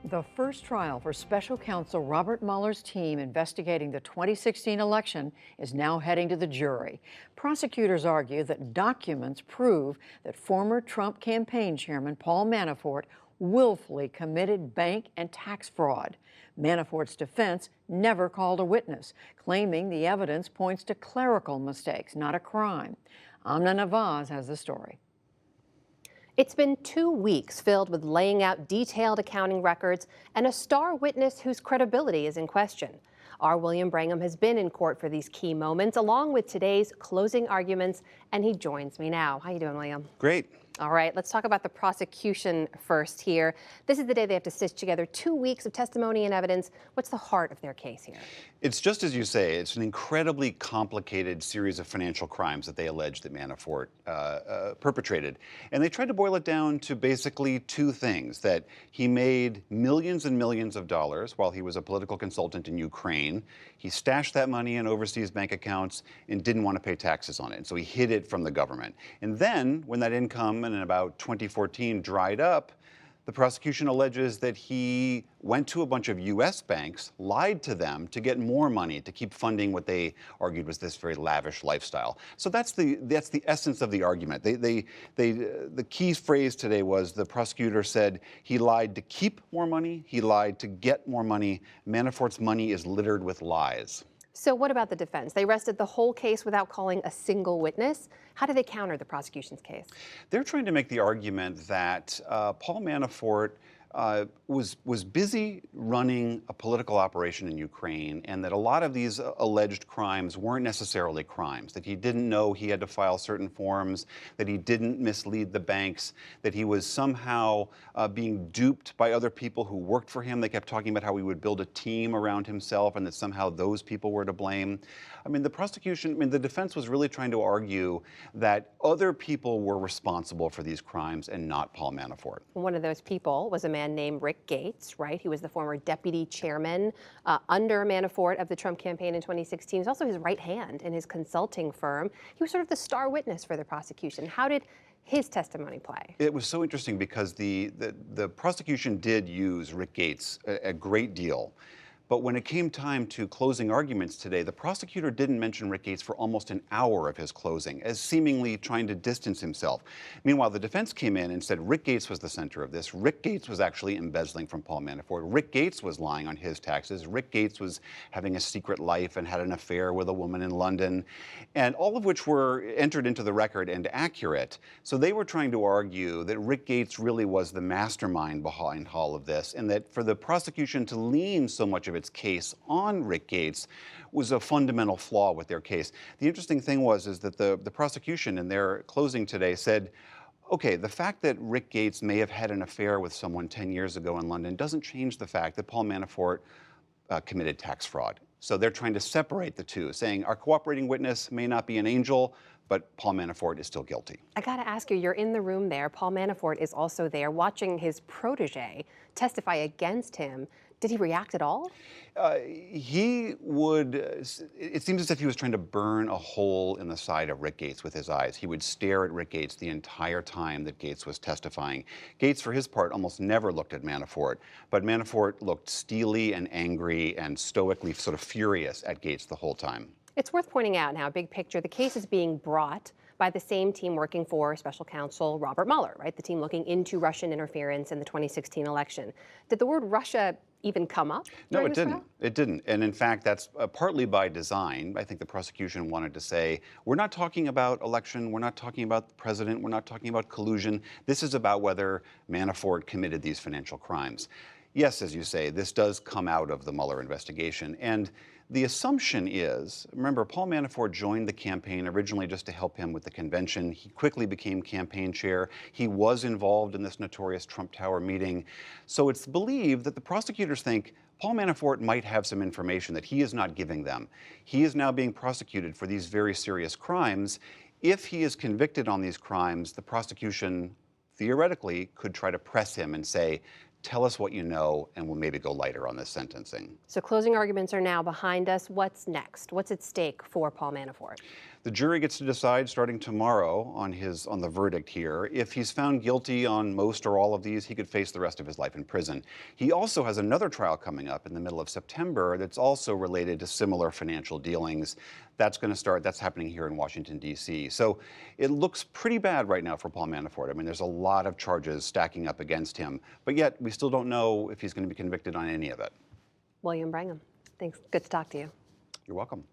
The first trial for special counsel Robert Mueller's team investigating the 2016 election is now heading to the jury. Prosecutors argue that documents prove that former Trump campaign chairman Paul Manafort willfully committed bank and tax fraud. Manafort's defense never called a witness, claiming the evidence points to clerical mistakes, not a crime. Amna Nawaz has the story. It's been 2 weeks filled with laying out detailed accounting records and a star witness whose credibility is in question. Our William Brangham has been in court for these key moments, along with today's closing arguments, and he joins me now. How you doing, William? Great. All right, let's talk about the prosecution first here. This is the day they have to stitch together 2 weeks of testimony and evidence. What's the heart of their case here? It's just as you say, it's an incredibly complicated series of financial crimes that they allege that Manafort perpetrated. And they tried to boil it down to basically two things: that he made millions and millions of dollars while he was a political consultant in Ukraine. He stashed that money in overseas bank accounts and didn't want to pay taxes on it. And so he hid it from the government. And then when that income in about 2014 dried up, the prosecution alleges that he went to a bunch of U.S. banks, lied to them to get more money to keep funding what they argued was this very lavish lifestyle. So that's the essence of the argument. The key phrase today was the prosecutor said he lied to keep more money, he lied to get more money. Manafort's money is littered with lies. So what about the defense? They rested the whole case without calling a single witness. How do they counter the prosecution's case? They're trying to make the argument that Paul Manafort was busy running a political operation in Ukraine, and that a lot of these alleged crimes weren't necessarily crimes, that he didn't know he had to file certain forms, that he didn't mislead the banks, that he was somehow being duped by other people who worked for him. They kept talking about how he would build a team around himself and that somehow those people were to blame. I mean, the defense was really trying to argue that other people were responsible for these crimes and not Paul Manafort. One of those people was a man named Rick Gates, right? He was the former deputy chairman under Manafort of the Trump campaign in 2016. He was also his right hand in his consulting firm. He was sort of the star witness for the prosecution. How did his testimony play? It was so interesting because the prosecution did use Rick Gates a great deal. But when it came time to closing arguments today, the prosecutor didn't mention Rick Gates for almost an hour of his closing, as seemingly trying to distance himself. Meanwhile, the defense came in and said Rick Gates was the center of this. Rick Gates was actually embezzling from Paul Manafort. Rick Gates was lying on his taxes. Rick Gates was having a secret life and had an affair with a woman in London, and all of which were entered into the record and accurate. So they were trying to argue that Rick Gates really was the mastermind behind all of this, and that for the prosecution to lean so much of its case on Rick Gates was a fundamental flaw with their case. The interesting thing is that the prosecution in their closing today said, okay, the fact that Rick Gates may have had an affair with someone 10 years ago in London doesn't change the fact that Paul Manafort committed tax fraud. So they're trying to separate the two, saying our cooperating witness may not be an angel, but Paul Manafort is still guilty. I got to ask you, you're in the room there. Paul Manafort is also there watching his protege testify against him. Did he react at all? It seems as if he was trying to burn a hole in the side of Rick Gates with his eyes. He would stare at Rick Gates the entire time that Gates was testifying. Gates, for his part, almost never looked at Manafort, but Manafort looked steely and angry and stoically sort of furious at Gates the whole time. It's worth pointing out now, big picture, the case is being brought by the same team working for special counsel Robert Mueller, right? The team looking into Russian interference in the 2016 election. Did the word Russia even come up? No, it didn't. It didn't. And in fact, that's partly by design. I think the prosecution wanted to say, we're not talking about election, we're not talking about the president, we're not talking about collusion. This is about whether Manafort committed these financial crimes. Yes, as you say, this does come out of the Mueller investigation. And the assumption is, remember, Paul Manafort joined the campaign originally just to help him with the convention. He quickly became campaign chair. He was involved in this notorious Trump Tower meeting. So it's believed that the prosecutors think Paul Manafort might have some information that he is not giving them. He is now being prosecuted for these very serious crimes. If he is convicted on these crimes, the prosecution theoretically could try to press him and say, tell us what you know, and we'll maybe go lighter on this sentencing. So closing arguments are now behind us. What's next? What's at stake for Paul Manafort? The jury gets to decide starting tomorrow on the verdict here. If he's found guilty on most or all of these, he could face the rest of his life in prison. He also has another trial coming up in the middle of September that's also related to similar financial dealings. That's happening here in Washington, D.C. So it looks pretty bad right now for Paul Manafort. I mean, there's a lot of charges stacking up against him, but yet we still don't know if he's going to be convicted on any of it. William Brangham, thanks. Good to talk to you. You're welcome.